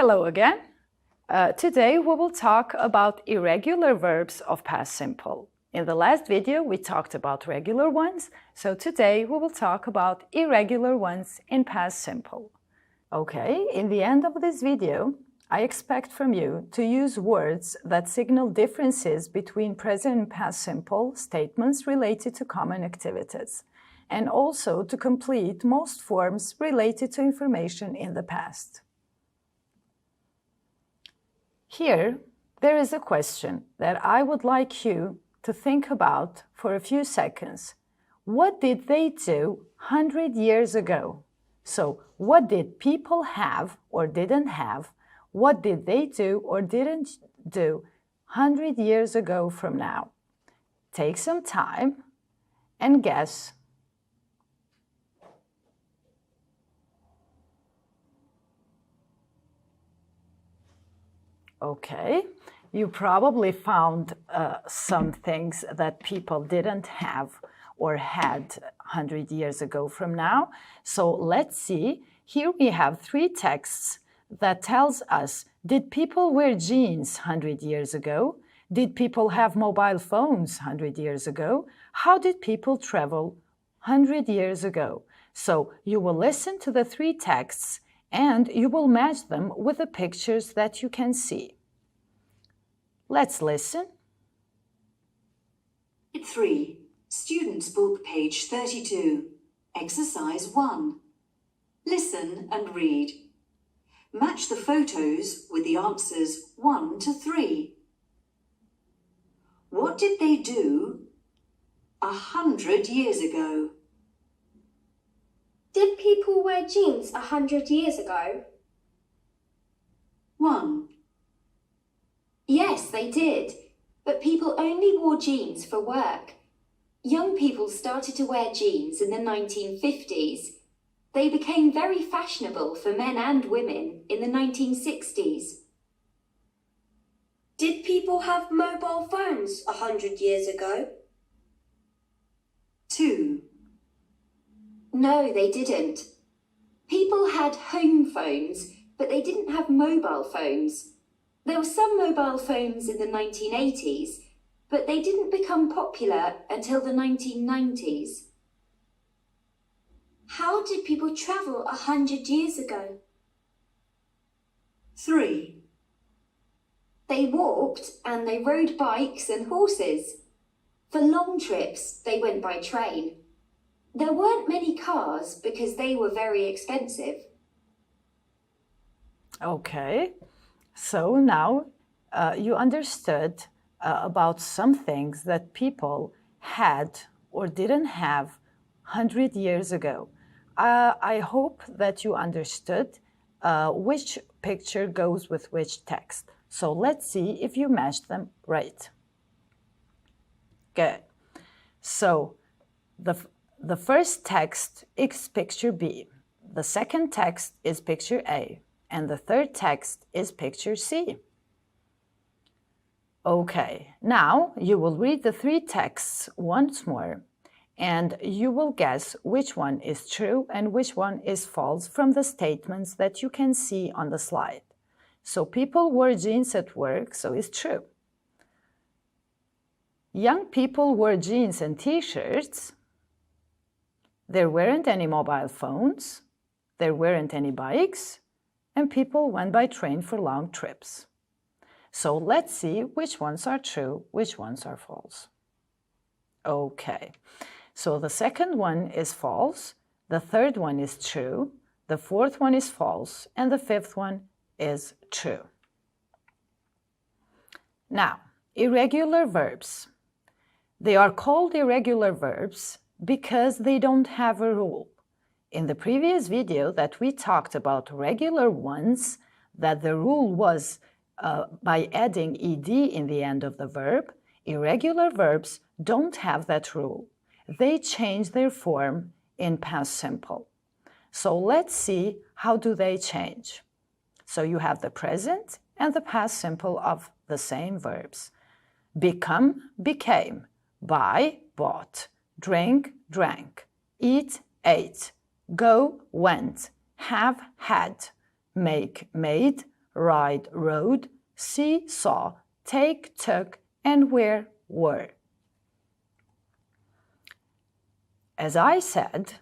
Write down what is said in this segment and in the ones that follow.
Hello again. Today we will talk about irregular verbs of past simple. In the last video we talked about regular ones, so today we will talk about irregular ones in past simple. Okay, in the end of this video, I expect from you to use words that signal differences between present and past simple statements related to common activities, and also to complete most forms related to information in the past. Here, there is a question that I would like you to think about for a few seconds. What did they do 100 years ago? So, what did people have or didn't have? What did they do or didn't do 100 years ago from now? Take some time and guess. Okay, you probably found some things that people didn't have or had 100 years ago from now. So let's see. Here we have three texts that tells us, did people wear jeans 100 years ago? Did people have mobile phones 100 years ago? How did people travel 100 years ago? So you will listen to the three texts and you will match them with the pictures that you can see. Let's listen. 3. Students' book, page 32. Exercise 1. Listen and read. Match the photos with the answers 1 to 3. What did they do 100 years ago? Did people wear jeans 100 years ago? 1. Yes, they did. But people only wore jeans for work. Young people started to wear jeans in the 1950s. They became very fashionable for men and women in the 1960s. Did people have mobile phones 100 years ago? 2. No, they didn't. People had home phones, but they didn't have mobile phones. There were some mobile phones in the 1980s, but they didn't become popular until the 1990s. How did people travel 100 years ago? 3. They walked and they rode bikes and horses. For long trips, they went by train. There weren't many cars because they were very expensive. Okay, so now you understood about some things that people had or didn't have 100 years ago. I hope that you understood which picture goes with which text. So let's see if you matched them right. Good. So the first text is picture B. The second text is picture A. And the third text is picture C. Okay, now you will read the three texts once more and you will guess which one is true and which one is false from the statements that you can see on the slide. So people wore jeans at work, so it's true. Young people wore jeans and t-shirts. There weren't any mobile phones. There weren't any bikes. And people went by train for long trips. So let's see which ones are true, which ones are false. Okay, so the second one is false, the third one is true, the fourth one is false, and the fifth one is true. Now, irregular verbs. They are called irregular verbs because they don't have a rule. In the previous video that we talked about regular ones, that the rule was by adding ed in the end of the verb, irregular verbs don't have that rule. They change their form in past simple. So let's see how do they change. So you have the present and the past simple of the same verbs. Become, became, buy, bought, drink, drank, eat, ate, go, went, have, had, make, made, ride, rode, see, saw, take, took, and wear, were. As I said,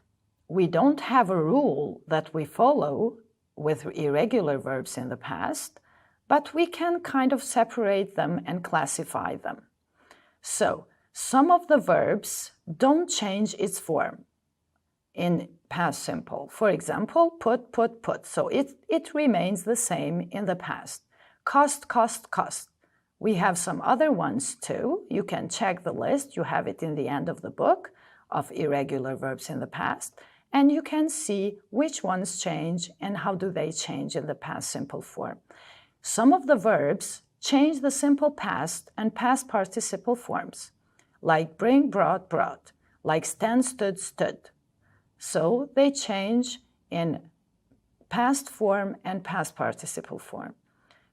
we don't have a rule that we follow with irregular verbs in the past, but we can kind of separate them and classify them. So, some of the verbs don't change its form in past simple. For example, put, put, put. So it remains the same in the past. Cost, cost, cost. We have some other ones too. You can check the list. You have it in the end of the book of irregular verbs in the past. And you can see which ones change and how do they change in the past simple form. Some of the verbs change the simple past and past participle forms, like bring, brought, brought, like stand, stood, stood. So they change in past form and past participle form.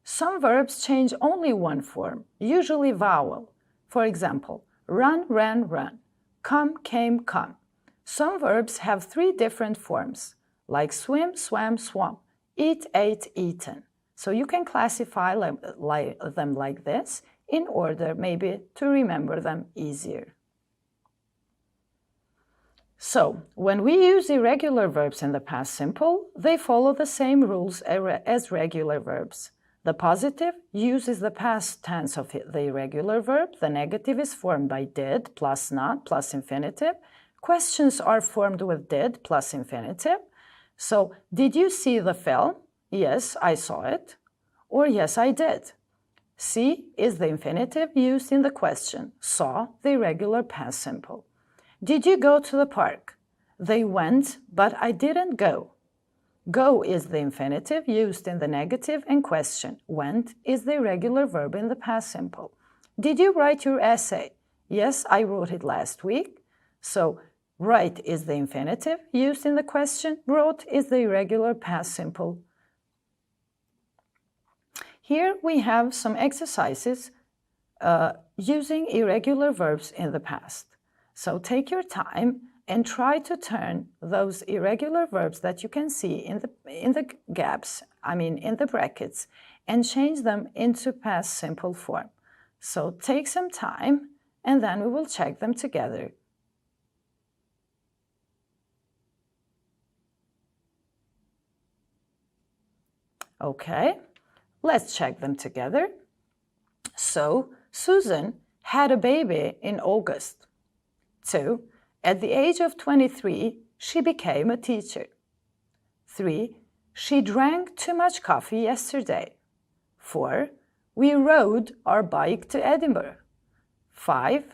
Some verbs change only one form, usually vowel. For example, run, ran, run, come, came, come. Some verbs have 3 different forms, like swim, swam, swam, eat, ate, eaten. So you can classify them like this in order maybe to remember them easier. So, when we use irregular verbs in the past simple, they follow the same rules as regular verbs. The positive uses the past tense of the irregular verb. The negative is formed by did plus not plus infinitive. Questions are formed with did plus infinitive. So, did you see the film? Yes, I saw it. Or yes, I did. See is the infinitive used in the question. Saw, the irregular past simple. Did you go to the park? They went, but I didn't go. Go is the infinitive used in the negative and question. Went is the irregular verb in the past simple. Did you write your essay? Yes, I wrote it last week. So, write is the infinitive used in the question. Wrote is the irregular past simple. Here we have some exercises using irregular verbs in the past. So take your time and try to turn those irregular verbs that you can see in the gaps, in the brackets, and change them into past simple form. So take some time and then we will check them together. Okay, let's check them together. So, Susan had a baby in August. 2. At the age of 23, she became a teacher. 3. She drank too much coffee yesterday. 4. We rode our bike to Edinburgh. 5.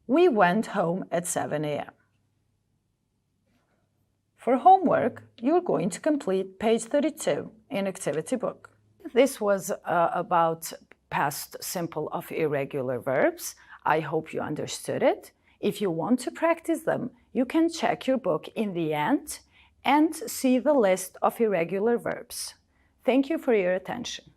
We went home at 7 a.m. For homework, you're going to complete page 32 in activity book. This was about past simple of irregular verbs. I hope you understood it. If you want to practice them, you can check your book in the end and see the list of irregular verbs. Thank you for your attention.